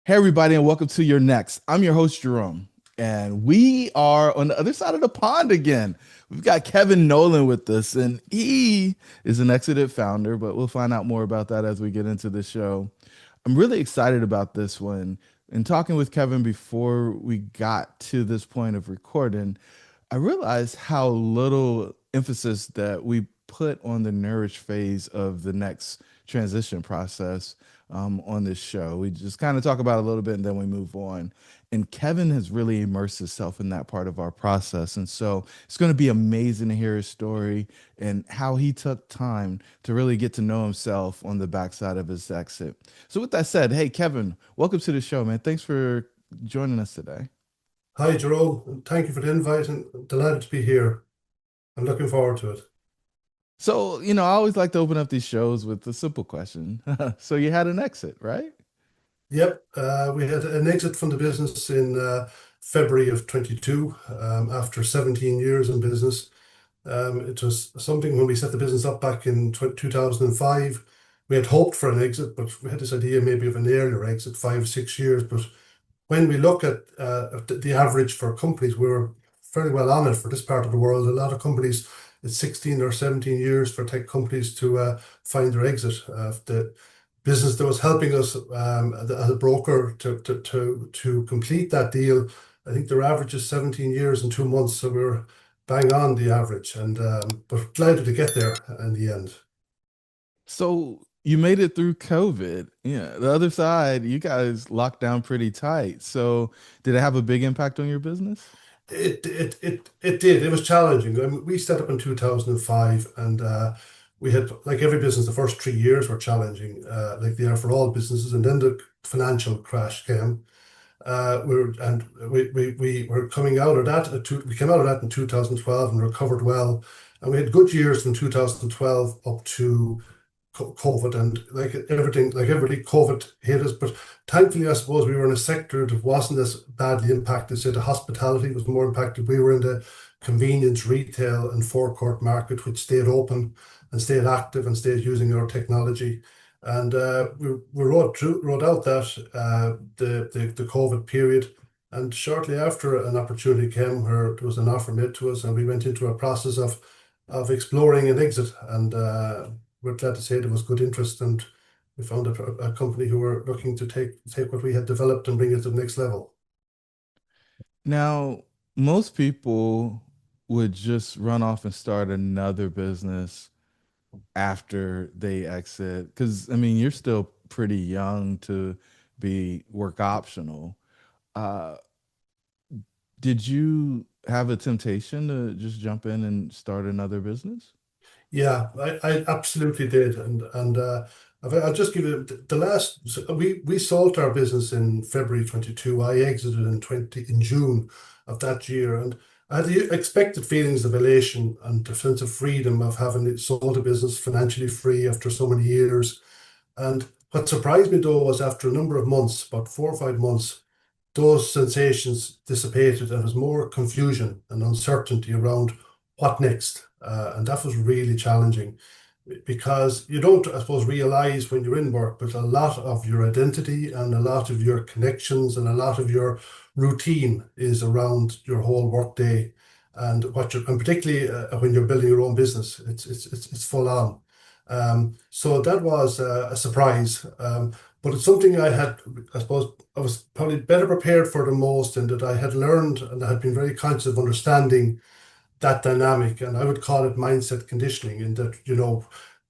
Hey, everybody, and welcome to Your Next. I'm your host, Jerome, and we are on the other side of the pond again. We've got Kevin Nolan with us, and he is an exited founder, but we'll find out more about that as we get into the show. I'm really excited about this one. In talking with Kevin before we got to this point of recording, I realized how little emphasis that we put on the nourish phase of the next transition process on this show. We just kind of talk about it a little bit and then we move on. And Kevin has really immersed himself in that part of our process. And so it's going to be amazing to hear his story and how he took time to really get to know himself on the backside of his exit. So, with that said, hey, Kevin, welcome to the show, man. Thanks for joining us today. Hi, Jerome. And thank you for the invite and delighted to be here. I'm looking forward to it. So, I always like to open up these shows with a simple question. So, you had an exit, right? Yep, we had an exit from the business in February of 22 after 17 years in business. It was something when we set the business up back in 2005. We had hoped for an exit, but we had this idea maybe of an earlier exit, 5, 6 years. But when we look at the average for companies, we were fairly well on it for this part of the world. A lot of companies, it's 16 or 17 years for tech companies to find their exit. The business that was helping us as a broker to complete that deal, I think their average is 17 years and 2 months. So we were bang on the average, and but glad to get there in the end. So, you made it through COVID. Yeah, the other side, you guys locked down pretty tight. So, did it have a big impact on your business? It did. It was challenging. I mean, we set up in 2005, and we had, like every business, the first 3 years were challenging, like they are for all businesses. And then the financial crash came. We were coming out of that. We came out of that in 2012 and recovered well. And we had good years from 2012 up to COVID, and like everything, like everybody, COVID hit us. But thankfully, I suppose we were in a sector that wasn't as badly impacted. Say the hospitality was more impacted. We were in the convenience, retail, and forecourt market, which stayed open and stayed active and stayed using our technology. And we rode out that the COVID period. And shortly after, an opportunity came where there was an offer made to us, and we went into a process of exploring an exit. And we're glad to say there was good interest, and we found a company who were looking to take what we had developed and bring it to the next level. Now, most people would just run off and start another business after they exit. Because, I mean, you're still pretty young to be work optional. Uh, did you have a temptation to just jump in and start another business? Yeah, I absolutely did, and I'll just give you the last. So we sold our business in February 22. I exited in June of that year, and I had the expected feelings of elation and a sense of freedom of having sold a business financially free after so many years. And what surprised me though was after a number of months, about 4 or 5 months, those sensations dissipated. There was more confusion and uncertainty around what next. And that was really challenging because you don't, I suppose, realize when you're in work, but a lot of your identity and a lot of your connections and a lot of your routine is around your whole work day. And and particularly when you're building your own business, it's full on. So that was a surprise. But it's something I had, I suppose, I was probably better prepared for the most, in that I had learned and I had been very conscious of understanding that dynamic. And I would call it mindset conditioning, in that,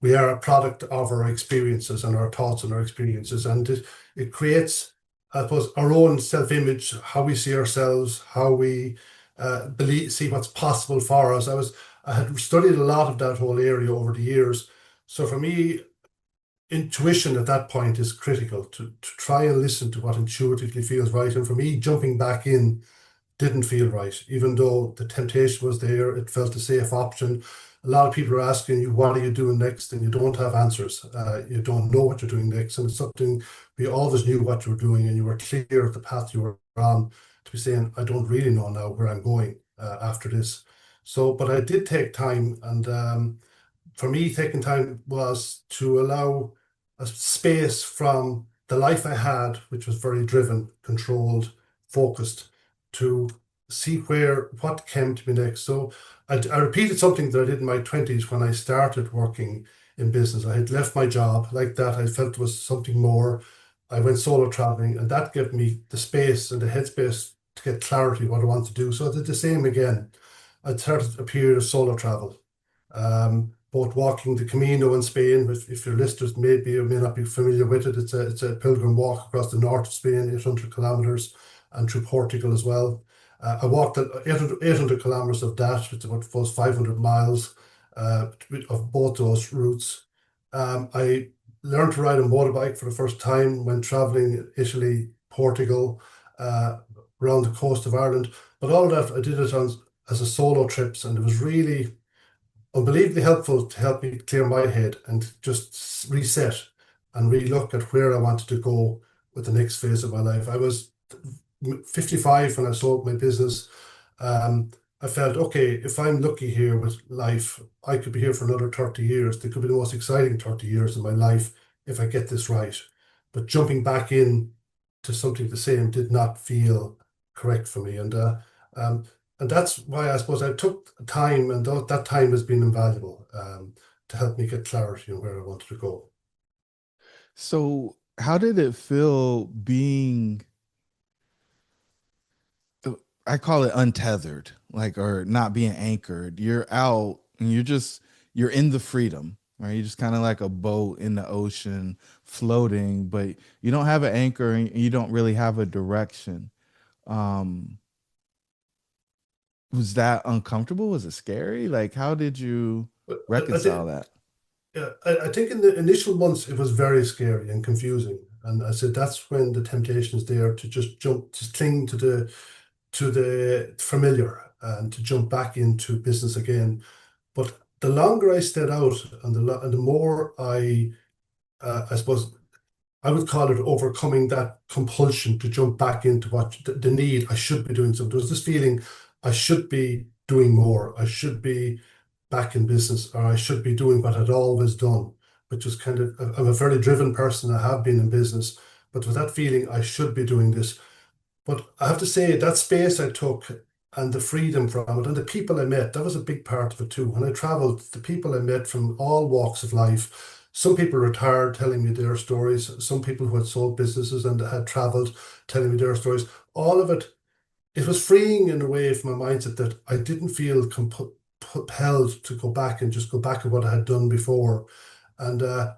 we are a product of our experiences and our thoughts and our experiences. And it creates, I suppose, our own self-image, how we see ourselves, how we see what's possible for us. I had studied a lot of that whole area over the years. So for me, intuition at that point is critical to try and listen to what intuitively feels right. And for me, jumping back in didn't feel right, even though the temptation was there. It felt a safe option. A lot of people are asking you, what are you doing next? And you don't have answers. You don't know what you're doing next. And it's something we always knew what you were doing, and you were clear of the path you were on, to be saying, I don't really know now where I'm going after this. So, but I did take time. And for me, taking time was to allow a space from the life I had, which was very driven, controlled, focused, to see what came to me next. So I repeated something that I did in my 20s when I started working in business. I had left my job like that. I felt there was something more. I went solo traveling, and that gave me the space and the headspace to get clarity what I want to do. So I did the same again. I started a period of solo travel, both walking the Camino in Spain. If your listeners may be or may not be familiar with it, it's a pilgrim walk across the north of Spain, 800 kilometers, and through Portugal as well. I walked 800 kilometers of that, which was 500 miles of both those routes. I learned to ride a motorbike for the first time when traveling Italy, Portugal, uh, around the coast of Ireland. But all of that, I did it as a solo trips, and it was really unbelievably helpful to help me clear my head and just reset and relook at where I wanted to go with the next phase of my life. I was 55 when I sold my business. Um, I felt, okay, if I'm lucky here with life, I could be here for another 30 years. They could be the most exciting 30 years of my life if I get this right. But jumping back in to something the same did not feel correct for me. Um, and that's why I suppose I took time, and that time has been invaluable to help me get clarity on where I wanted to go. So, how did it feel being, I call it untethered, like, or not being anchored? You're out and you're in the freedom, right? You're just kind of like a boat in the ocean floating, but you don't have an anchor and you don't really have a direction. Um, was that uncomfortable? Was it scary? Like, how did you But I reconcile think, that? yeah, I think in the initial months it was very scary and confusing. And I said that's when the temptation is there to just jump, to cling to the familiar and to jump back into business again. But the longer I stayed out, and the more I suppose I would call it overcoming that compulsion to jump back into what the need. I should be doing something. There was this feeling I should be doing more. I should be back in business, or I should be doing what I'd always done, which was kind of, I'm a very driven person. I have been in business, but with that feeling, I should be doing this. But I have to say that space I took and the freedom from it and the people I met, that was a big part of it too. When I traveled, the people I met from all walks of life, some people retired telling me their stories, some people who had sold businesses and had traveled telling me their stories. All of it, it was freeing in a way from my mindset that I didn't feel compelled to go back and just go back to what I had done before. And I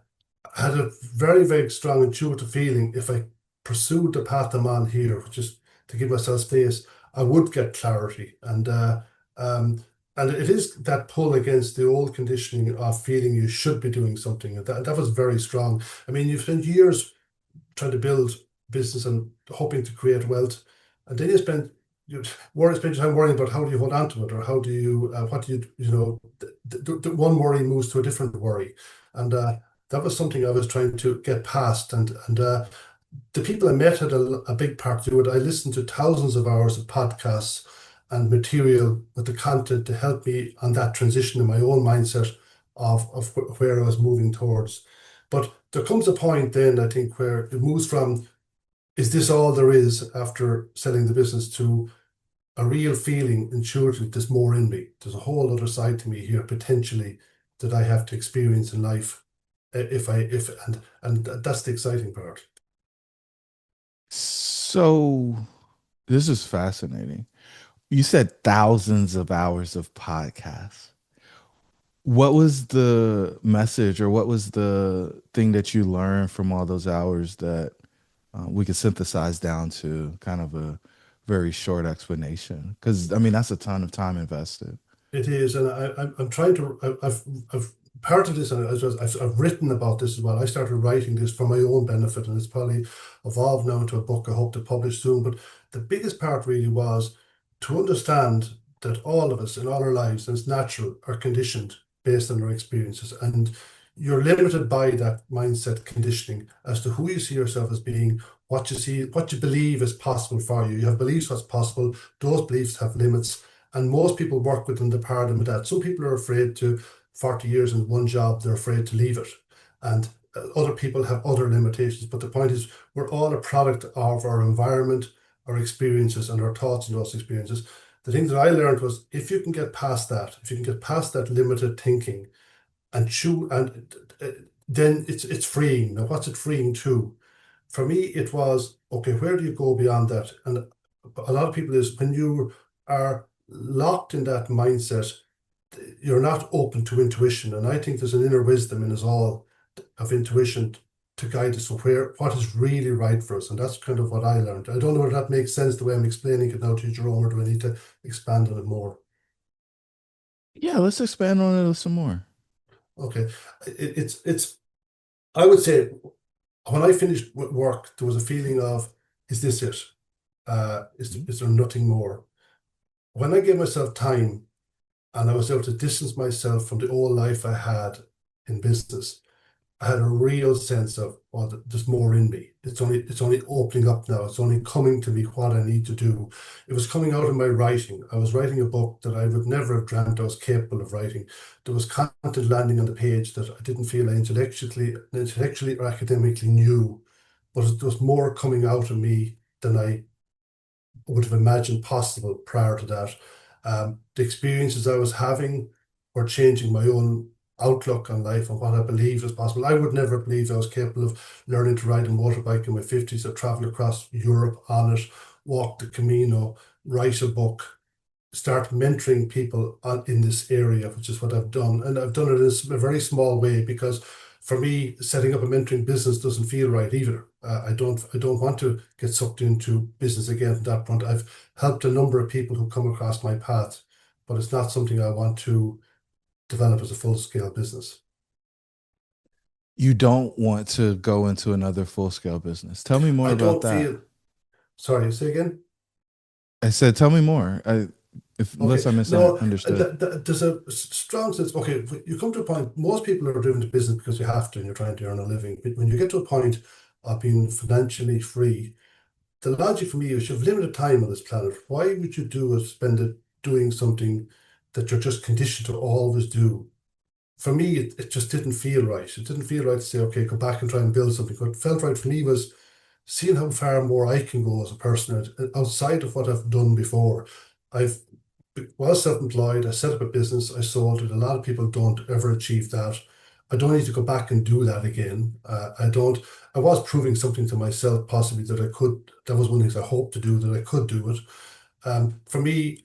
had a very, very strong intuitive feeling if I pursued the path I'm on here, which is to give myself space, I would get clarity. Um, and it is that pull against the old conditioning of feeling you should be doing something. And that was very strong. I mean, you've spent years trying to build business and hoping to create wealth, and then you spend your time worrying about how do you hold on to it, or how do you what do the one worry moves to a different worry, and that was something I was trying to get past, and the people I met had a big part to do it. I listened to thousands of hours of podcasts and material with the content to help me on that transition in my own mindset of where I was moving towards. But there comes a point then, I think, where it moves from, is this all there is after selling the business, to a real feeling intuitively there's more in me. There's a whole other side to me here potentially that I have to experience in life. If and that's the exciting part. So, this is fascinating. You said thousands of hours of podcasts. What was the message or what was the thing that you learned from all those hours that we could synthesize down to kind of a very short explanation? Because I mean, that's a ton of time invested. It is, and I'm trying to. I've part of this, and I've written about this as well. I started writing this for my own benefit, and it's probably evolved now into a book I hope to publish soon. But the biggest part really was to understand that all of us in all our lives, and it's natural, are conditioned based on our experiences, and you're limited by that mindset conditioning as to who you see yourself as being, what you see, what you believe is possible for you. You have beliefs what's possible. Those beliefs have limits, and most people work within the paradigm of that. Some people are afraid to, 40 years in one job, they're afraid to leave it. and other people have other limitations. But the point is, we're all a product of our environment, our experiences, and our thoughts in those experiences. The thing that I learned was if you can get past that, if you can get past that limited thinking and chew, and then it's freeing. Now, what's it freeing to? For me, it was okay, where do you go beyond that? And a lot of people is when you are locked in that mindset, you're not open to intuition. And I think there's an inner wisdom in us all of intuition to guide us to where what is really right for us. And that's kind of what I learned. I don't know if that makes sense the way I'm explaining it now to you, Jerome, or do I need to expand on it more? Yeah, let's expand on it some more. Okay. It's I would say when I finished with work, there was a feeling of, is this it? Is there nothing more? When I gave myself time and I was able to distance myself from the old life I had in business, I had a real sense of, oh, there's more in me. It's only opening up now. It's only coming to me what I need to do. It was coming out of my writing. I was writing a book that I would never have dreamt I was capable of writing. There was content landing on the page that I didn't feel I intellectually or academically knew, but there was more coming out of me than I would have imagined possible prior to that. The experiences I was having were changing my own outlook on life and what I believed was possible. I would never believe I was capable of learning to ride a motorbike in my 50s or travel across Europe on it, walk the Camino, write a book, start mentoring people in this area, which is what I've done. And I've done it in a very small way because for me, setting up a mentoring business doesn't feel right either. I don't want to get sucked into business again at that point. I've helped a number of people who come across my path, but it's not something I want to develop as a full-scale business. You don't want to go into another full-scale business. Tell me more I about don't that. feel, sorry, say again. I said, tell me more. If Okay, unless I no, misunderstood. there's a strong sense. Okay, you come to a point. Most people are driven to business because you have to, and you're trying to earn a living. But when you get to a point of being financially free, the logic for me is you have limited time on this planet. Why would you spend it doing something that you're just conditioned to always do? For me, it just didn't feel right. It didn't feel right to say, okay, go back and try and build something. What felt right for me was seeing how far more I can go as a person outside of what I've done before. I've was self-employed. I set up a business. I sold it. A lot of people don't ever achieve that. I don't need to go back and do that again. I don't. I was proving something to myself, possibly that I could. That was one of the things I hoped to do, that I could do it. For me,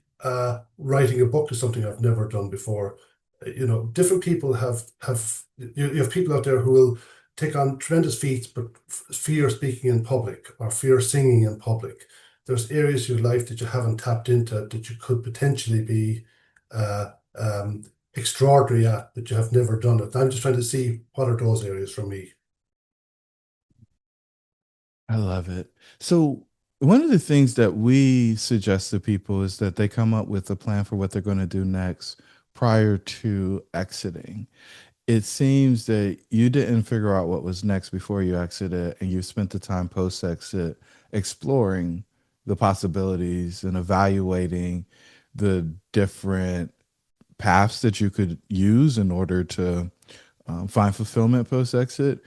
writing a book is something I've never done before. Different people you have people out there who will take on tremendous feats, but fear speaking in public or fear singing in public. There's areas of your life that you haven't tapped into that you could potentially be uh, extraordinary at, but you have never done it. I'm just trying to see what are those areas for me. I love it. So, one of the things that we suggest to people is that they come up with a plan for what they're going to do next prior to exiting. It seems that you didn't figure out what was next before you exited, and you spent the time post exit exploring the possibilities and evaluating the different paths that you could use in order to find fulfillment post exit.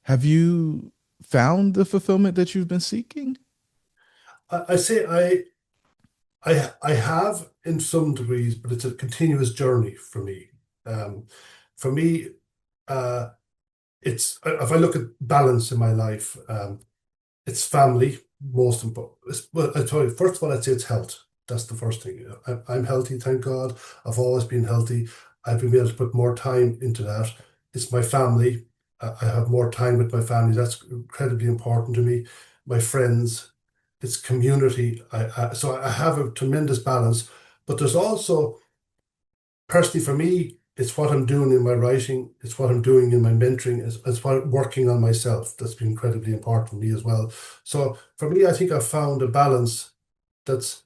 Have you found the fulfillment that you've been seeking? I say I have in some degrees, but it's a continuous journey for me. For me, uh, it's if I look at balance in my life, it's family most important. Well, I tell you, first of all, I'd say it's health. That's the first thing. I'm healthy, thank God. I've always been healthy. I've been able to put more time into that. It's my family. I have more time with my family. That's incredibly important to me. My friends, it's community. So I have a tremendous balance. But there's also, personally for me, it's what I'm doing in my writing, it's what I'm doing in my mentoring, it's what I'm working on myself. That's been incredibly important for me as well. So for me, I think I've found a balance that's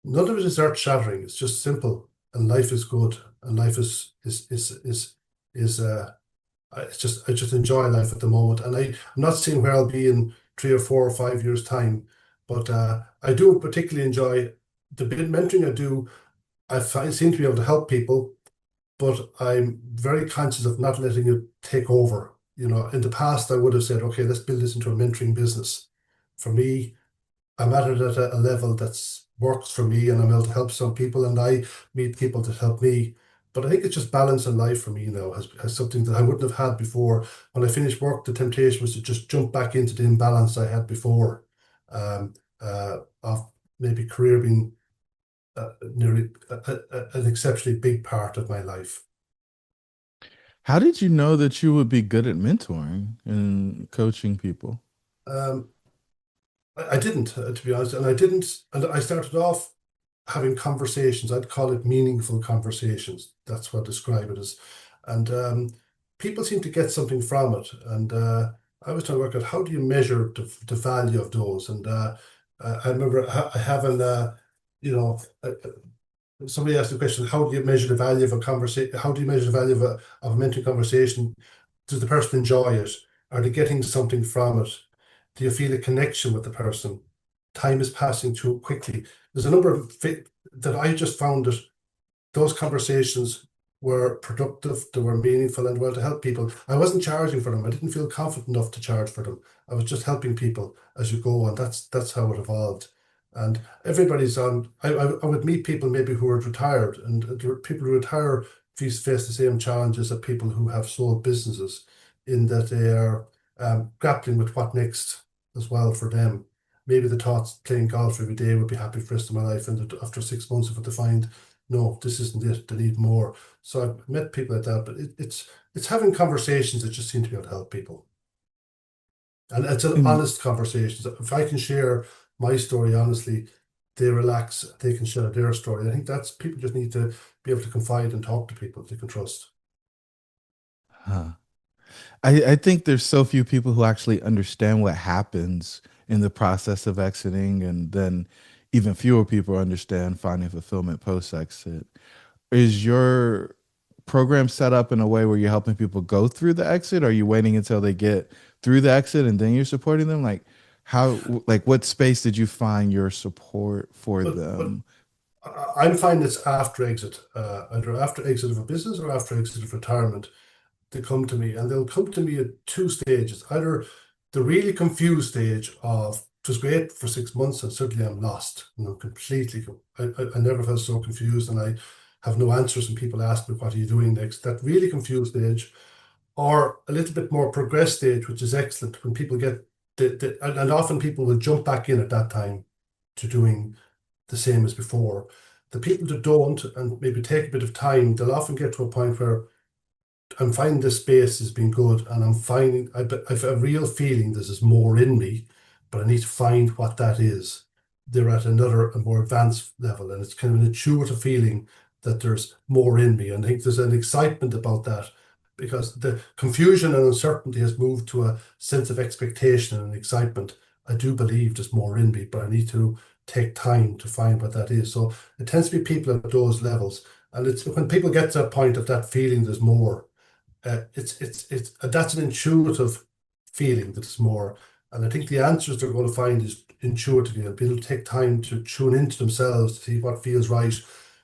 none of it is earth shattering. It's just simple, and life is good, and life is I just enjoy life at the moment, and I'm not seeing where I'll be in 3 or 4 or 5 years time, but I do particularly enjoy the bit mentoring I do. I seem to be able to help people, but I'm very conscious of not letting it take over. In the past, I would have said, okay, let's build this into a mentoring business. For me, I'm at it at a level that's works for me, and I'm able to help some people, and I meet people that help me. But I think it's just balance in life for me now has something that I wouldn't have had before. When I finished work, the temptation was to just jump back into the imbalance I had before, of maybe career being nearly an exceptionally big part of my life. How did you know that you would be good at mentoring and coaching people? Um, I didn't, to be honest, and I didn't, and I started off having conversations. I'd call it meaningful conversations. That's what I describe it as. And people seem to get something from it. And I was trying to work out how do you measure the value of those. And I remember having, you know, somebody asked the question, how do you measure the value of a conversation? How do you measure the value of a mentoring conversation? Does the person enjoy it? Are they getting something from it? Do you feel a connection with the person? Time is passing too quickly. There's a number of that I just found that those conversations were productive, they were meaningful, and well to help people. I wasn't charging for them. I didn't feel confident enough to charge for them. I was just helping people as you go, and that's how it evolved. And everybody's on. I would meet people maybe who are retired, and people who retire face the same challenges that people who have sold businesses, in that they are grappling with what next as well for them. Maybe the thoughts playing golf every day would be happy for the rest of my life, and that after 6 months of it, to find no, this isn't it. They need more. So I've met people like that, but it's having conversations that just seem to be able to help people, and it's an And honest conversation. If I can share my story honestly, they relax. They can share their story. I think that's people just need to be able to confide and talk to people they can trust. huh. I think there's so few people who actually understand what happens in the process of exiting, and then even fewer people understand finding fulfillment post exit. Is your program set up in a way where you're helping people go through the exit? Or are you waiting until they get through the exit and then you're supporting them? Like like what space did you find your support for But them? I'm finding it's after exit, either after exit of a business or after exit of retirement. They come to me, and they'll come to me at two stages. Either the really confused stage of it was great for 6 months and suddenly I'm lost, completely. I never felt so confused, and I have no answers, and people ask me, what are you doing next? That really confused stage, or a little bit more progressed stage, which is excellent when people get and often people will jump back in at that time to doing the same as before. The people that don't and maybe take a bit of time, they'll often get to a point where I'm finding this space has been good, and I've a real feeling there's more in me, but I need to find what that is. They're at a more advanced level, and it's kind of an intuitive feeling that there's more in me. And I think there's an excitement about that, because the confusion and uncertainty has moved to a sense of expectation and excitement. I do believe there's more in me, but I need to take time to find what that is. So it tends to be people at those levels. And it's when people get to a point of that feeling there's more, it's that's an intuitive feeling that it's more. And I think the answers they're going to find is intuitively, and people take time to tune into themselves to see what feels right,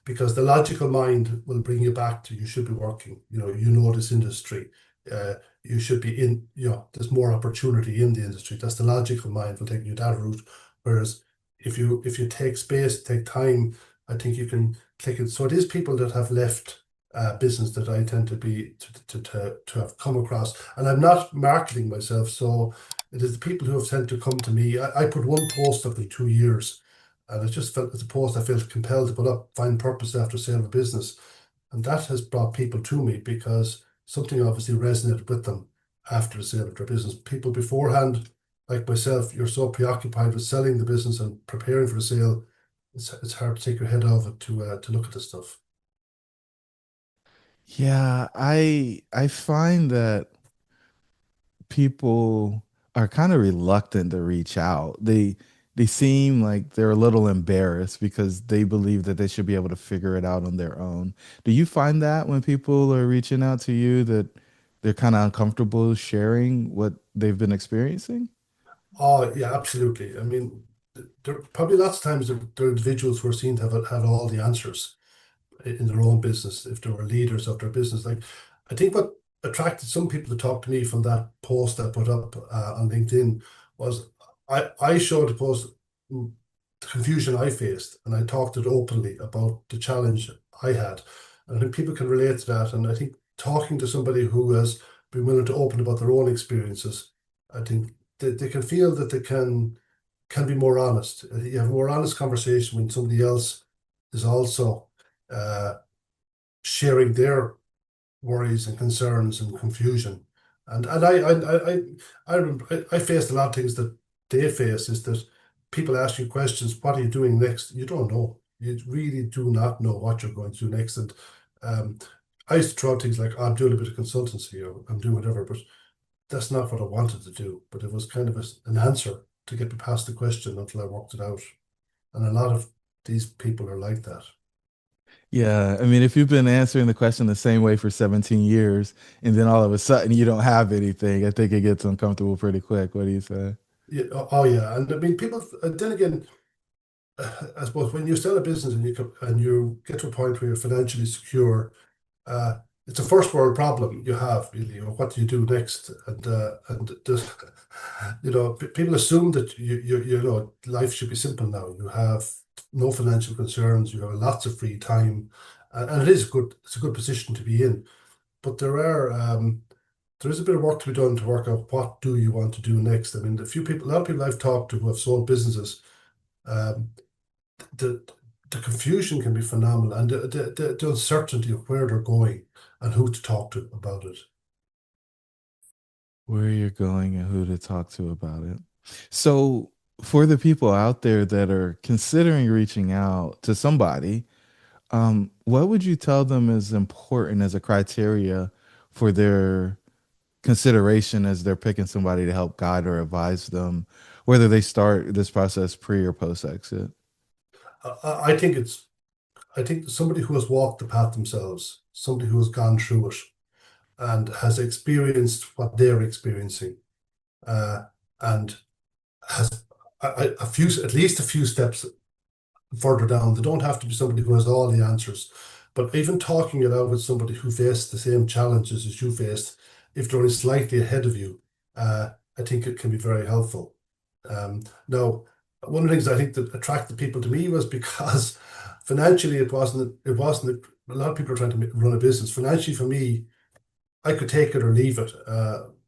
because the logical mind will bring you back to you should be working. This industry. You should be in. There's more opportunity in the industry. That's the logical mind will take you that route. Whereas if you take space, take time, I think you can click it. So it is people that have left business that I tend to be to have come across. And I'm not marketing myself, so it is the people who have tend to come to me. I put one post up in 2 years, and I just felt it's a post I felt compelled to put up, find purpose after sale of a business. And that has brought people to me because something obviously resonated with them after the sale of their business. People beforehand, like myself, you're so preoccupied with selling the business and preparing for the sale, it's hard to take your head off it to look at this stuff. Yeah, I find that people are kind of reluctant to reach out. They seem like they're a little embarrassed because they believe that they should be able to figure it out on their own. Do you find that when people are reaching out to you that they're kind of uncomfortable sharing what they've been experiencing? Oh, yeah, absolutely. I mean, there are probably lots of times there are individuals who are seen to have had all the answers in their own business if they were leaders of their business. Like, I think what attracted some people to talk to me from that post I put up on LinkedIn was I showed the post the confusion I faced, and I talked it openly about the challenge I had. And I think people can relate to that. And I think talking to somebody who has been willing to open about their own experiences, I think they can feel that they can be more honest. You have a more honest conversation when somebody else is also uh, sharing their worries and concerns and confusion. And I remember I faced a lot of things that they face is that people ask you questions, what are you doing next? You don't know. You really do not know what you're going to do next. And um, I used to throw out things like, I'm doing a bit of consultancy or I'm doing whatever, but that's not what I wanted to do. But it was kind of an answer to get me past the question until I worked it out. And a lot of these people are like that. Yeah, I mean, if you've been answering the question the same way for 17 years and then all of a sudden you don't have anything, I think it gets uncomfortable pretty quick. What do you say? Yeah, oh yeah, and I mean, people. Then again, I suppose when you start a business and you get to a point where you're financially secure, uh, it's a first world problem you have really. You know, what do you do next? And just, people assume that you know life should be simple now. You have no financial concerns. You have lots of free time, and it is good. It's a good position to be in. But there is a bit of work to be done to work out what do you want to do next. I mean, a lot of people I've talked to who have sold businesses. Um, the the confusion can be phenomenal, and the uncertainty of where they're going and who to talk to about it. Where you're going and who to talk to about it. So, for the people out there that are considering reaching out to somebody, what would you tell them is important as a criteria for their consideration as they're picking somebody to help guide or advise them, whether they start this process pre or post exit? I think I think somebody who has walked the path themselves, somebody who has gone through it and has experienced what they're experiencing, uh, and has a few, at least a few steps further down. They don't have to be somebody who has all the answers, but even talking it out with somebody who faced the same challenges as you faced, if they're only slightly ahead of you, I think it can be very helpful. Now, one of the things I think that attracted people to me was because financially it wasn't a lot of people are trying to run a business. Financially, for me, I could take it or leave it.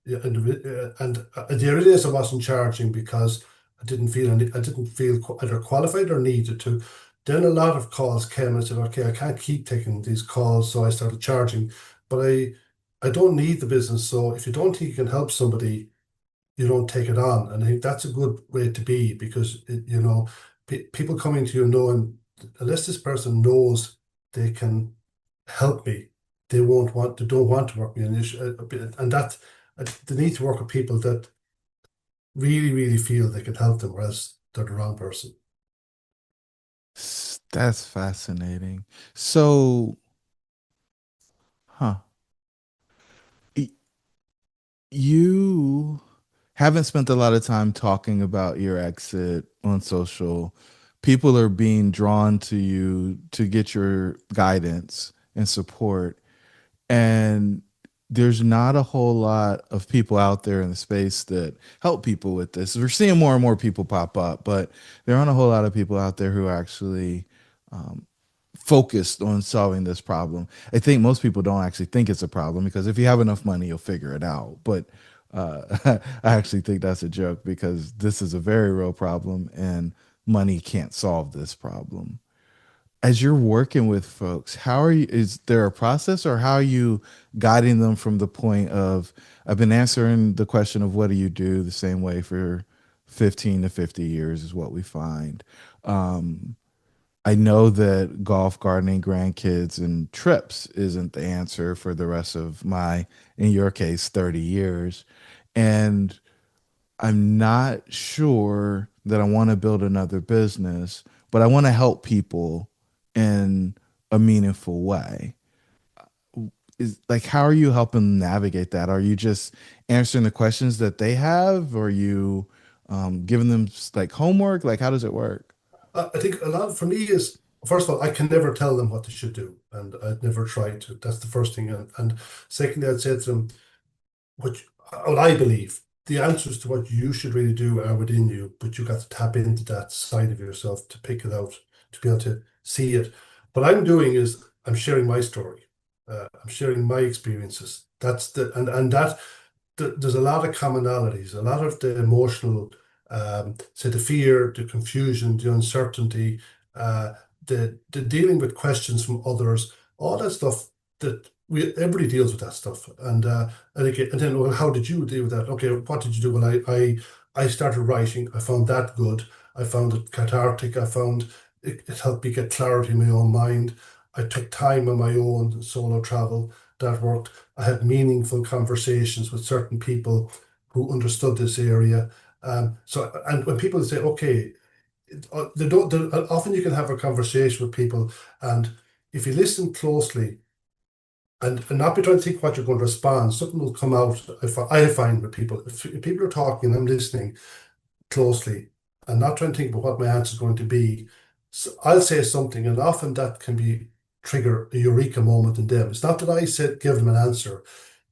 Yeah, and the reality is I wasn't charging because I didn't feel either qualified or needed to. Then a lot of calls came and I said, okay, I can't keep taking these calls, so I started charging. But I don't need the business, so if you don't think you can help somebody, you don't take it on. And I think that's a good way to be because people coming to you knowing unless this person knows they can help me, they don't want to work with me. And that they need to work with people that really feel they can help them, or else they're the wrong person. That's fascinating. So, huh. y- You haven't spent a lot of time talking about your exit on social. People are being drawn to you to get your guidance and support. And there's not a whole lot of people out there in the space that help people with this. We're seeing more and more people pop up, but there aren't a whole lot of people out there who are actually um, focused on solving this problem. I think most people don't actually think it's a problem because if you have enough money, you'll figure it out. But I actually think that's a joke because this is a very real problem and money can't solve this problem. As you're working with folks, how are you? Is there a process or how are you guiding them from the point of, I've been answering the question of what do you do the same way for 15 to 50 years is what we find. Um, I know that golf, gardening, grandkids, and trips isn't the answer for the rest of my, in your case, 30 years. And I'm not sure that I want to build another business, but I want to help people in a meaningful way. Is like, how are you helping them navigate that? Are you just answering the questions that they have? Or are you giving them like homework? Like, how does it work? I think a lot for me is first of all, I can never tell them what they should do. and I'd never tried to. That's the first thing. And secondly, I'd say to them, what, what I believe, the answers to what you should really do are within you, but you got to tap into that side of yourself to pick it out, to be able to see it. What I'm doing is I'm sharing my story. I'm sharing my experiences. That's the and that there's a lot of commonalities, a lot of the emotional, say the fear, the confusion, the uncertainty, uh, the dealing with questions from others, all that stuff that we everybody deals with that stuff. And again, and then well, how did you deal with that? Okay, what did you do? Well, I started writing. I found that good. I found it cathartic. I found it helped me get clarity in my own mind. I took time on my own solo travel. That worked. I had meaningful conversations with certain people who understood this area. And when people say, okay, they don't, often you can have a conversation with people, and if you listen closely and not be trying to think what you're going to respond, something will come out. I find with people, if people are talking, I'm listening closely and not trying to think about what my answer is going to be. So I'll say something, and often that can be trigger a eureka moment in them. It's not that I said give them an answer;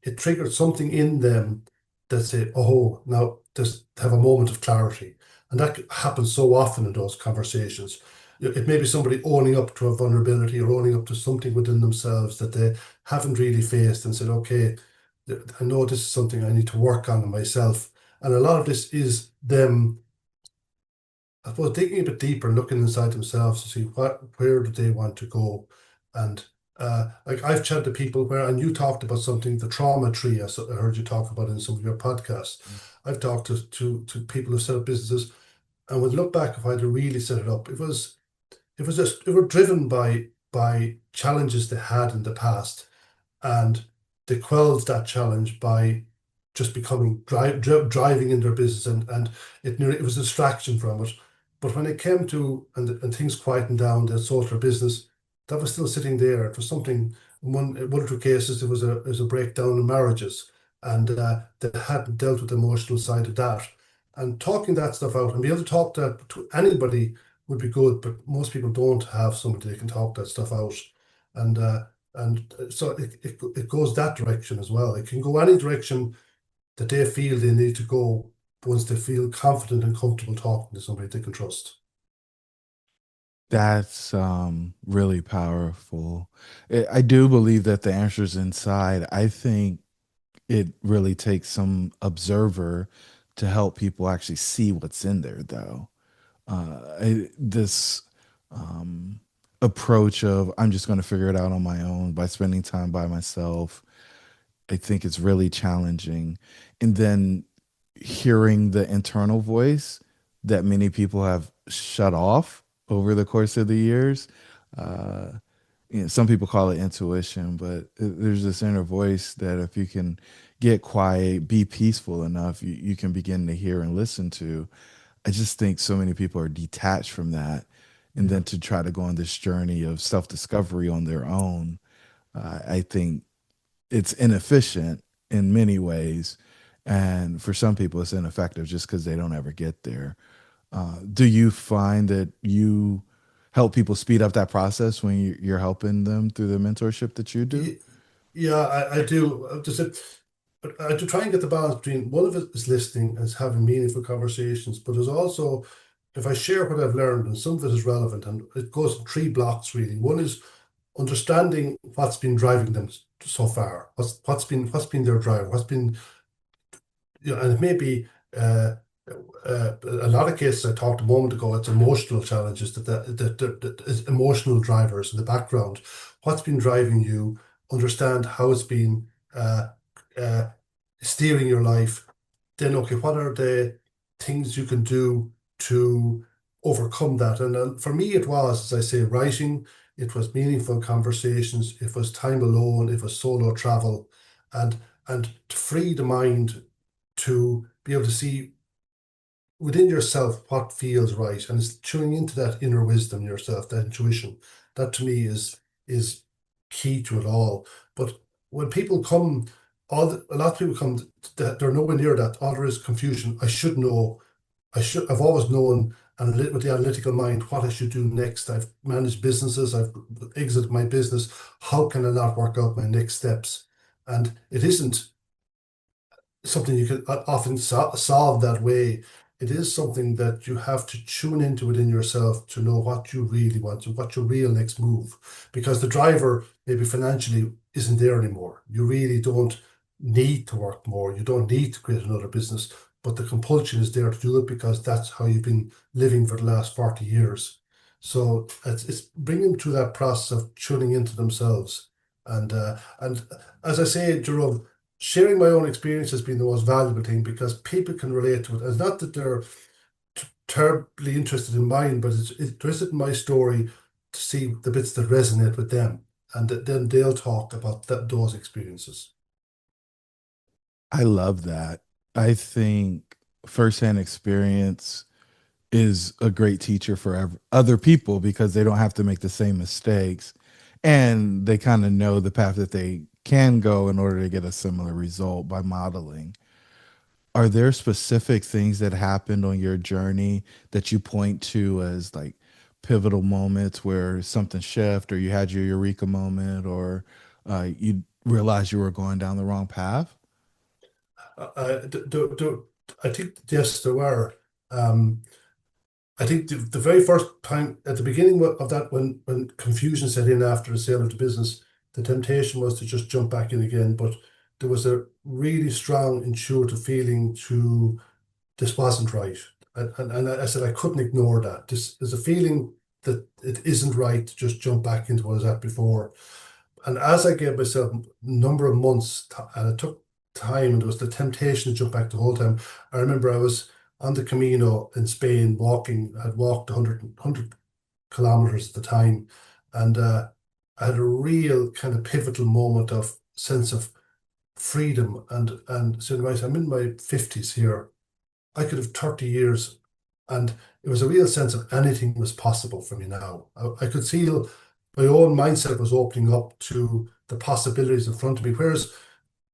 it triggered something in them that say, "Oh, now just have a moment of clarity," and that happens so often in those conversations. It may be somebody owning up to a vulnerability or owning up to something within themselves that they haven't really faced and said, "Okay, I know this is something I need to work on in myself." And a lot of this is them, I suppose, digging a bit deeper and looking inside themselves to see where do they want to go. And like I've chatted to people where, and you talked about something, the trauma tree. I heard you talk about in some of your podcasts. I've talked to people who set up businesses, and would look back if I'd really set it up. It was just it were driven by challenges they had in the past, and they quelled that challenge by just becoming driving in their business, and it was a distraction from it. But when it came to and things quietened down, they sold their business. That was still sitting there. It was something. In one or two cases, there was a breakdown in marriages, and they hadn't dealt with the emotional side of that. And talking that stuff out and be able to talk that to anybody would be good, but most people don't have somebody they can talk that stuff out. And so it goes that direction as well. It can go any direction that they feel they need to go once they feel confident and comfortable talking to somebody they can trust. That's really powerful. I do believe that the answer's inside. I think it really takes some observer to help people actually see what's in there, though. This um, approach of I'm just going to figure it out on my own by spending time by myself, I think it's really challenging. And then hearing the internal voice that many people have shut off over the course of the years. Uh, some people call it intuition, but there's this inner voice that if you can get quiet, be peaceful enough, you can begin to hear and listen to. I just think so many people are detached from that. And Yeah. then to try to go on this journey of self discovery on their own, I think it's inefficient in many ways. And for some people, it's ineffective just because they don't ever get there. Do you find that you help people speed up that process when you're helping them through the mentorship that you do? Y- Yeah, I do. I do try and get the balance between one of it is listening and is having meaningful conversations, but there's also if I share what I've learned and some of it is relevant and it goes in three blocks really. One is understanding what's been driving them so far. What's been their drive? What's been and it may be uh, a lot of cases I talked a moment ago. It's emotional challenges that is emotional drivers in the background. What's been driving you? Understand how it's been uh, uh, steering your life. Then, okay, what are the things you can do to overcome that? And for me, it was, as I say, writing. It was meaningful conversations. It was time alone. It was solo travel, and to free the mind to be able to see within yourself what feels right, and it's tuning into that inner wisdom yourself, that intuition. That to me is key to it all. But when people come, a lot of people come, they're nowhere near that. All there is confusion. I should know. I've always known, with the analytical mind, what I should do next. I've managed businesses, I've exited my business. How can I not work out my next steps? And it isn't something you can often solve that way. It is something that you have to tune into within yourself to know what you really want to, what your real next move. Because the driver, maybe financially, isn't there anymore. You really don't need to work more. You don't need to create another business, but the compulsion is there to do it because that's how you've been living for the last 40 years. So it's bringing them to that process of tuning into themselves. And as I say, Jerome, sharing my own experience has been the most valuable thing because people can relate to it. It's not that they're terribly interested in mine, but it's interested in my story to see the bits that resonate with them, and then they'll talk about those experiences. I love that. I think firsthand experience is a great teacher for other people because they don't have to make the same mistakes and they kind of know the path that they can go in order to get a similar result by modeling. Are there specific things that happened on your journey that you point to as like pivotal moments where something shift or you had your eureka moment or you realized you were going down the wrong path? I think yes, there were. Um, I think the very first time at the beginning of that, when confusion set in after the sale of the business, the temptation was to just jump back in again. But there was a really strong intuitive feeling to this wasn't right. And I said I couldn't ignore that. This is a feeling that it isn't right to just jump back into what I was at before. And as I gave myself a number of months, and it took time, and there was the temptation to jump back the whole time. I remember I was on the Camino in Spain walking. I'd walked 100 kilometers at the time, and I had a real kind of pivotal moment of sense of freedom and saying, right, I'm in my 50s here. I could have 30 years. And it was a real sense of anything was possible for me now. I could feel my own mindset was opening up to the possibilities in front of me. Whereas,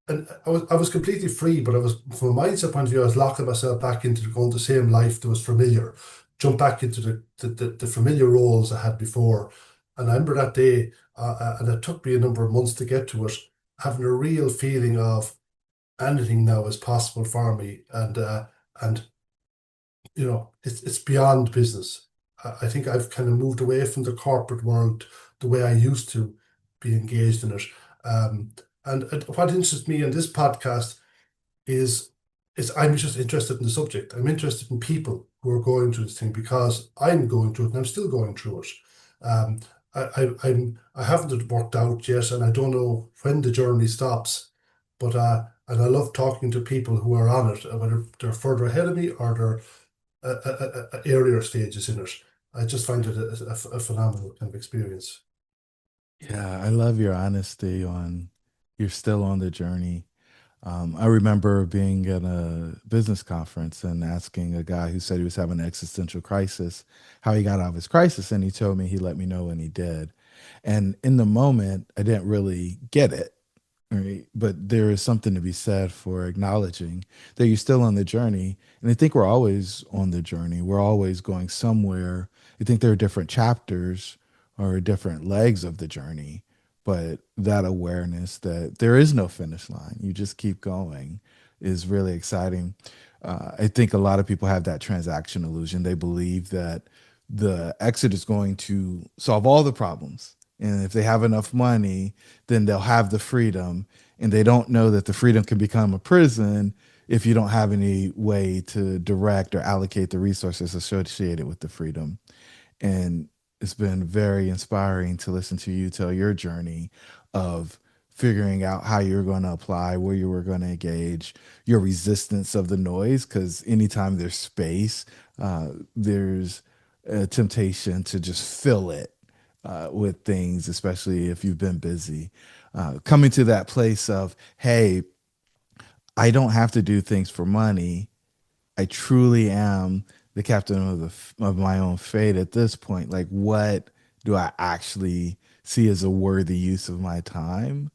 and I was completely free, but I was, from a mindset point of view, I was locking myself back into going the same life that was familiar, jump back into the familiar roles I had before. And I remember that day, and it took me a number of months to get to it, having a real feeling of anything now is possible for me. And it's beyond business. I think I've kind of moved away from the corporate world the way I used to be engaged in it. Um, and what interests me in this podcast is is I'm just interested in the subject. I'm interested in people who are going through this thing because I'm going through it and I'm still going through it. Um, I haven't worked out yet, and I don't know when the journey stops. But and I love talking to people who are on it, whether they're further ahead of me or they're earlier stages in it. I just find it a phenomenal kind of experience. Yeah, I love your honesty on you're still on the journey. I remember being at a business conference and asking a guy who said he was having an existential crisis how he got out of his crisis. And he told me he let me know when he did. And in the moment, I didn't really get it. Right. But there is something to be said for acknowledging that you're still on the journey. And I think we're always on the journey. We're always going somewhere. I think there are different chapters or different legs of the journey, but that awareness that there is no finish line, you just keep going, is really exciting. I think a lot of people have that transaction illusion. They believe that the exit is going to solve all the problems. And if they have enough money, then they'll have the freedom. And they don't know that the freedom can become a prison if you don't have any way to direct or allocate the resources associated with the freedom. And it's been very inspiring to listen to you tell your journey of figuring out how you're going to apply, where you were going to engage, your resistance of the noise. Because anytime there's space, there's a temptation to just fill it with things, especially if you've been busy. Coming to that place of, hey, I don't have to do things for money. I truly am the captain of of my own fate at this point. Like, what do I actually see as a worthy use of my time?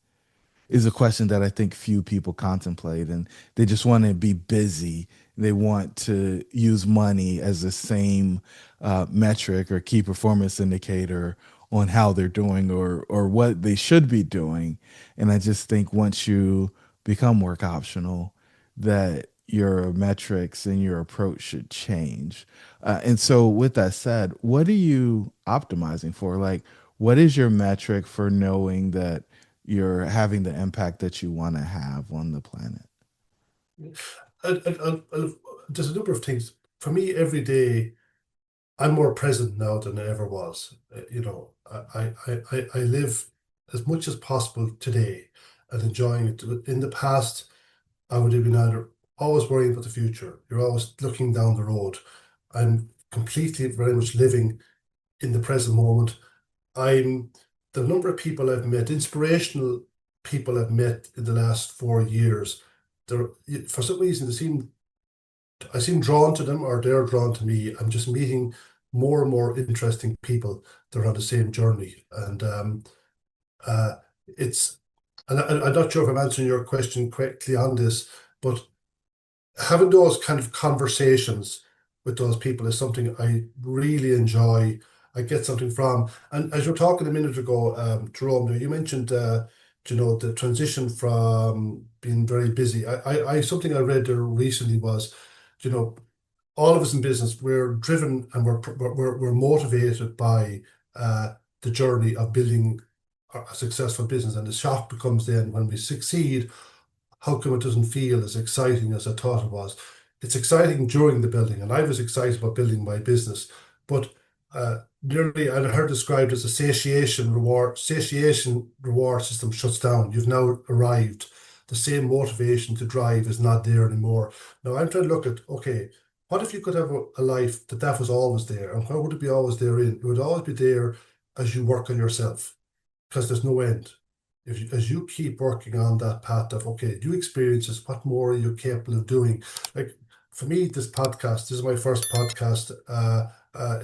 is a question that I think few people contemplate, and they just want to be busy. They want to use money as the same metric or key performance indicator on how they're doing or what they should be doing. And I just think once you become work optional, that your metrics and your approach should change. And so, with that said, what are you optimizing for? Like, what is your metric for knowing that you're having the impact that you want to have on the planet? There's a number of things. For me, every day, I'm more present now than I ever was. I live as much as possible today and enjoying it. In the past, I would have been either always worrying about the future. You're always looking down the road. I'm completely very much living in the present moment. I'm the number of people I've met, inspirational people I've met in the last 4 years. They're for some reason I seem drawn to them or they're drawn to me. I'm just meeting more and more interesting people that are on the same journey. And uh, it's, I'm not sure if I'm answering your question correctly on this, but having those kind of conversations with those people is something I really enjoy. I get something from. And as you were talking a minute ago, Jerome, you mentioned, the transition from being very busy. Something I read there recently was, you know, all of us in business, we're driven and we're motivated by the journey of building a successful business. And the shock becomes then when we succeed, how come it doesn't feel as exciting as I thought it was? It's exciting during the building, and I was excited about building my business, but nearly I heard described as a satiation reward system shuts down. You've now arrived. The same motivation to drive is not there anymore. Now I'm trying to look at, okay, what if you could have a life that was always there, and what would it be always there in? It would always be there as you work on yourself because there's no end. As you keep working on that path of, okay, new experiences, what more are you capable of doing? Like for me, this is my first podcast.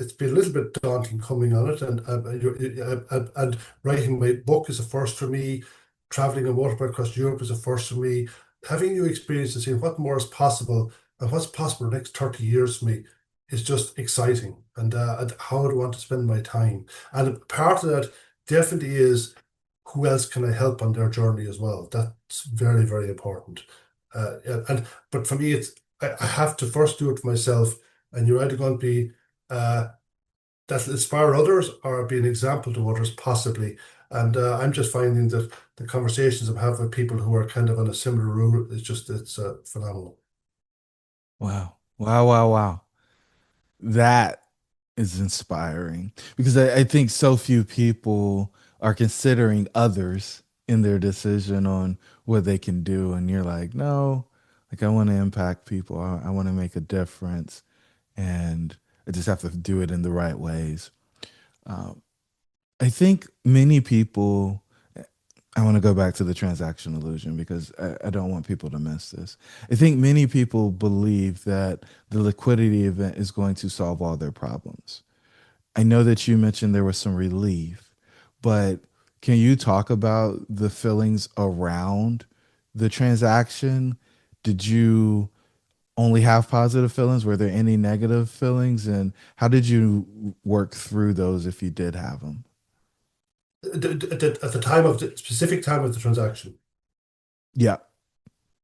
It's been a little bit daunting coming on it, and writing my book is a first for me. Traveling on motorbike across Europe is a first for me. Having new experiences, seeing what more is possible and what's possible the next 30 years for me is just exciting. And how do I want to spend my time? And part of that definitely is who else can I help on their journey as well? That's very, very important. But for me, I have to first do it for myself, and you're either going to be that'll inspire others or be an example to others, possibly. And I'm just finding that the conversations I'm having with people who are kind of on a similar route is just it's phenomenal. Wow. Wow, wow, wow. That is inspiring because I think so few people are considering others in their decision on what they can do. And you're like, no, like I want to impact people. I want to make a difference. And I just have to do it in the right ways. Um, I think many people, I want to go back to the transaction illusion because I don't want people to miss this. I think many people believe that the liquidity event is going to solve all their problems. I know that you mentioned there was some relief, but can you talk about the feelings around the transaction? Did you only have positive feelings? Were there any negative feelings? And how did you work through those if you did have them? At the time of the specific time of the transaction. Yeah.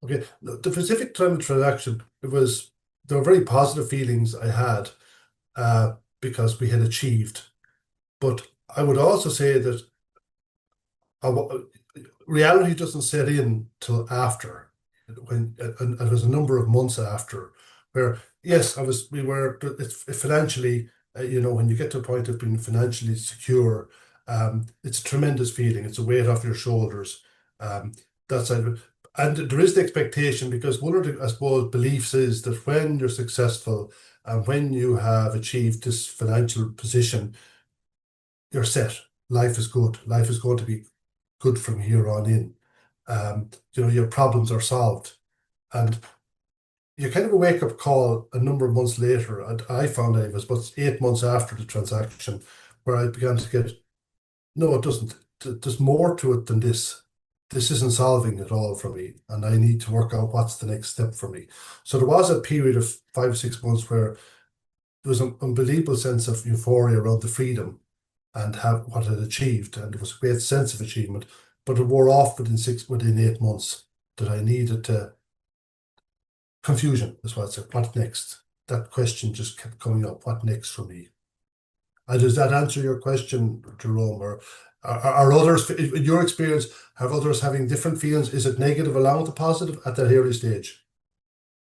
Okay, the specific time of the transaction, there were very positive feelings I had because we had achieved. But I would also say that I, reality doesn't set in till after, and it was a number of months after, where yes, we were it's financially, when you get to a point of being financially secure, it's a tremendous feeling. It's a weight off your shoulders. That side of it. And there is the expectation because one of the, I suppose, beliefs is that when you're successful and when you have achieved this financial position, you're set. Life is good. Life is going to be good from here on in. Your problems are solved. And you kind of a wake up call a number of months later. And I found out it was about 8 months after the transaction where I began to get, no, it doesn't. There's more to it than this. this isn't solving at all for me, and I need to work out what's the next step for me. So there was a period of 5 or 6 months where there was an unbelievable sense of euphoria around the freedom and have what I'd achieved, and there was a great sense of achievement. But it wore off within 8 months that I needed to confusion is what I said. What next? That question just kept coming up. What next for me? Does that answer your question, Jerome? Or are others, in your experience, have others having different feelings? Is it negative along with the positive at that early stage?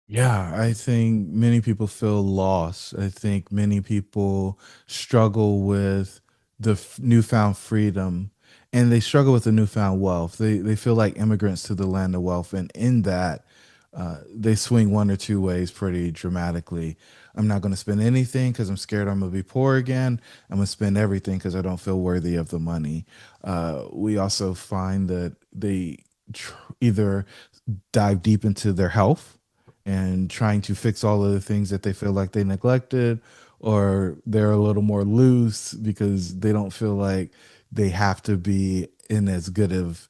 Yeah, I think many people feel lost. I think many people struggle with the newfound freedom, and they struggle with the newfound wealth. They feel like immigrants to the land of wealth, and in that, they swing one or two ways pretty dramatically. I'm not going to spend anything because I'm scared I'm going to be poor again. I'm going to spend everything because I don't feel worthy of the money. We also find that they either dive deep into their health and trying to fix all of the things that they feel like they neglected, or they're a little more loose because they don't feel like they have to be in as good of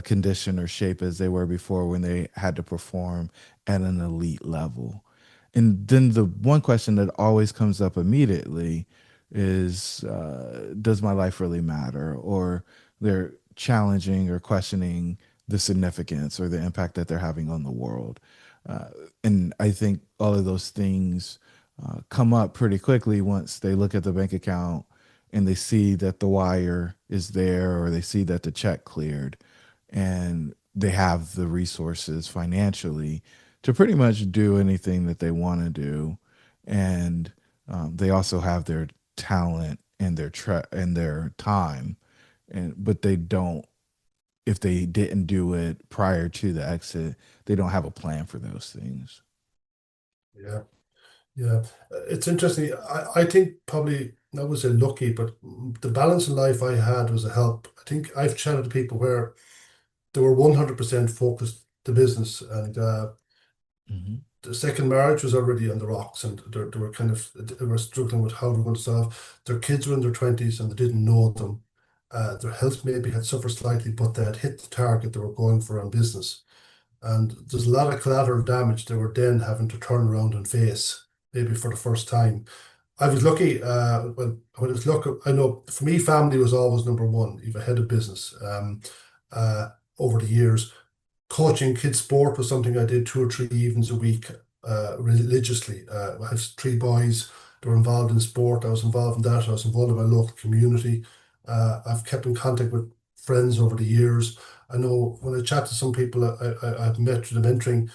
condition or shape as they were before when they had to perform at an elite level. And then the one question that always comes up immediately is, does my life really matter? Or they're challenging or questioning the significance or the impact that they're having on the world. Uh, and I think all of those things come up pretty quickly once they look at the bank account and they see that the wire is there, or they see that the check cleared, and they have the resources financially to pretty much do anything that they want to do. And they also have their talent and and their time, and but they don't, if they didn't do it prior to the exit, they don't have a plan for those things. Yeah, yeah. It's interesting. I think probably I would say lucky, but the balance in life I had was a help. I think I've chatted to people where they were 100% focused to business, and Hmm. the second marriage was already on the rocks, and they were kind of they were struggling with how they're going to solve. Their kids were in their 20s and they didn't know them. Their health maybe had suffered slightly, but they had hit the target they were going for on business. And there's a lot of collateral damage they were then having to turn around and face, maybe for the first time. I was lucky when it's luck. I know for me, family was always number one. You've a head of business. Uh, Over the years, coaching kids sport was something I did 2 or 3 evenings a week religiously. I have 3 boys that were involved in sport. I was involved in that. I was involved in my local community. I've kept in contact with friends over the years. I know when I chat to some people I've met through the mentoring,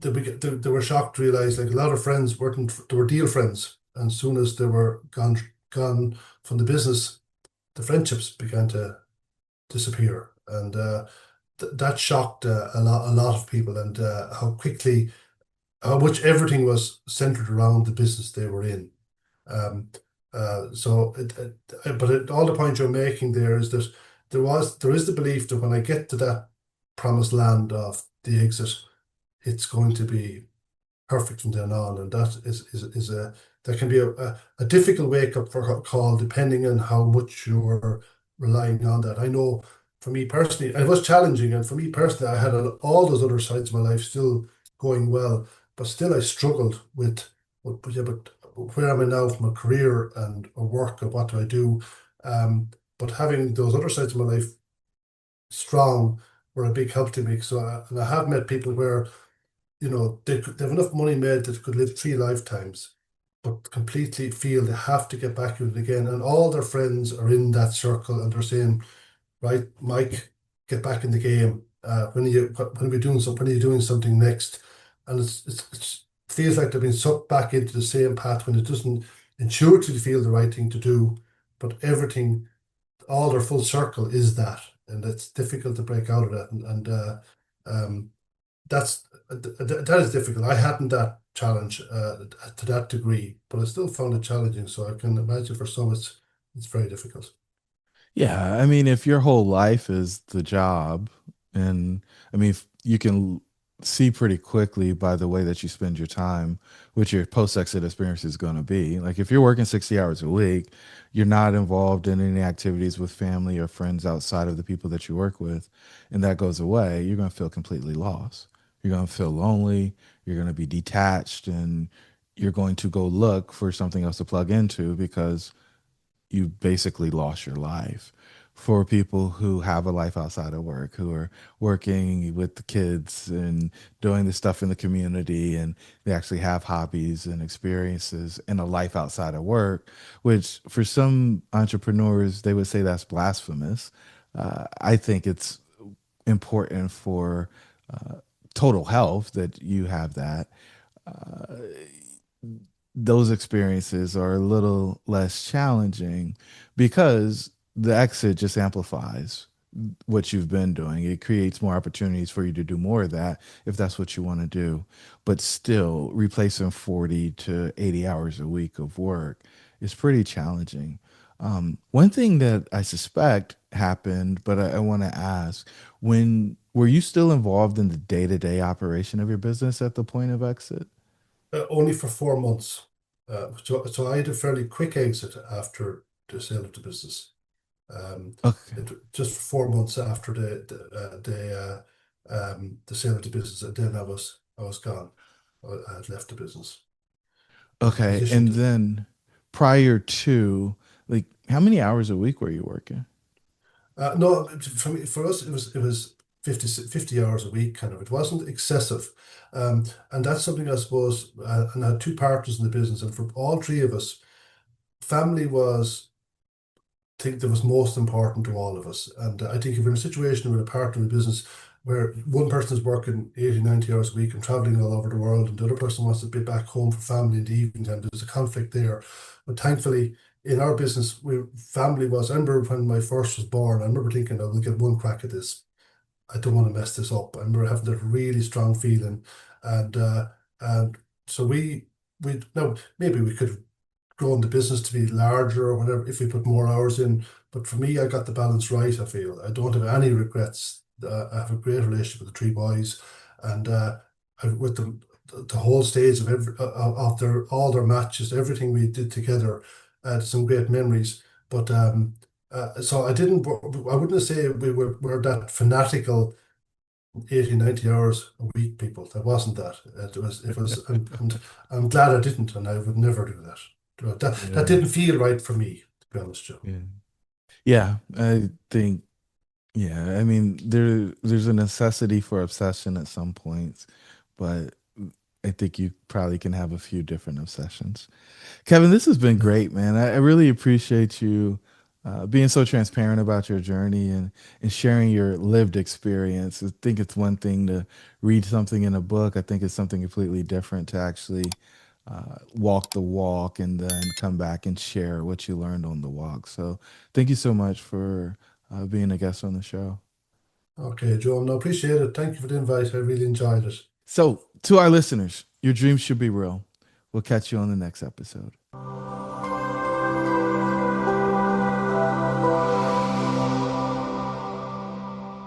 they were shocked to realize like a lot of friends weren't, they were deal friends. And as soon as they were gone from the business, the friendships began to disappear. And that shocked a lot of people, and how quickly, how much everything was centered around the business they were in. Um, all the point you're making there is that there is the belief that when I get to that promised land of the exit, it's going to be perfect from then on, and that is a that can be a difficult wake up for call depending on how much you're relying on that. I know for me personally, it was challenging, and for me personally, I had all those other sides of my life still going well, but still I struggled with yeah, but where am I now from a career and a work and what do I do? Um, but having those other sides of my life strong were a big help to me. So, and I have met people where they have enough money made that they could live 3 lifetimes, but completely feel they have to get back into it again. And all their friends are in that circle and they're saying, right, Mike, get back in the game. When are you doing something next? And it feels like they've been sucked back into the same path when it doesn't intuitively feel the right thing to do, but everything, all their full circle is that, and it's difficult to break out of that. Um, that's that is difficult. I hadn't that challenge to that degree, but I still found it challenging. So I can imagine for some it's very difficult. Yeah, I mean, if your whole life is the job, and I mean, if you can. see pretty quickly by the way that you spend your time what your post-exit experience is going to be. Like if you're working 60 hours a week, you're not involved in any activities with family or friends outside of the people that you work with, and that goes away, you're going to feel completely lost. You're going to feel lonely, you're going to be detached, and you're going to go look for something else to plug into because you basically lost your life. For people who have a life outside of work, who are working with the kids and doing the stuff in the community, and they actually have hobbies and experiences in a life outside of work, which for some entrepreneurs, they would say that's blasphemous. I think it's important for total health that you have that. Those experiences are a little less challenging because the exit just amplifies what you've been doing. It creates more opportunities for you to do more of that if that's what you want to do. But still, replacing 40 to 80 hours a week of work is pretty challenging. One thing that I suspect happened, but I want to ask, when were you still involved in the day-to-day operation of your business at the point of exit? Only for 4 months. So I had a fairly quick exit after the sale of the business. Okay. Just 4 months after the sale of the business, and then I was gone. I had left the business. The Okay. position. And then prior to, like, how many hours a week were you working? No, for me, for us, it was 50 hours a week, kind of. It wasn't excessive. And that's something I suppose, and I had two partners in the business, and for all three of us, family was, I think, that was most important to all of us. And I think if you're in a situation with a partner in the business where one person is working 80, 90 hours a week and traveling all over the world, and the other person wants to be back home for family in the evening time, there's a conflict there. But thankfully, in our business, family was. I remember when my first was born, I remember thinking, I will get one crack at this. I don't want to mess this up. I remember having that really strong feeling, and so we now maybe we could have grown the business to be larger or whatever if we put more hours in. But for me, I got the balance right. I feel I don't have any regrets. I have a great relationship with the three boys, and with them the whole stage of of their all their matches, everything we did together, some great memories. But so I wouldn't say were that fanatical 80, 90 hours a week people. That wasn't that. It was, and I'm glad I didn't, and I would never do that. That Yeah. didn't feel right for me, to be honest, Joe. Yeah. Yeah. I think, yeah, I mean, there's a necessity for obsession at some points, but I think you probably can have a few different obsessions. Kevin, this has been Yeah. great, man. I really appreciate you being so transparent about your journey and sharing your lived experience. I think it's one thing to read something in a book. I think it's something completely different to actually walk the walk and then come back and share what you learned on the walk. So thank you so much for being a guest on the show. Okay, Joe, no, appreciate it. Thank you for the invite. I really enjoyed it. So, to our listeners, your dreams should be real. We'll catch you on the next episode.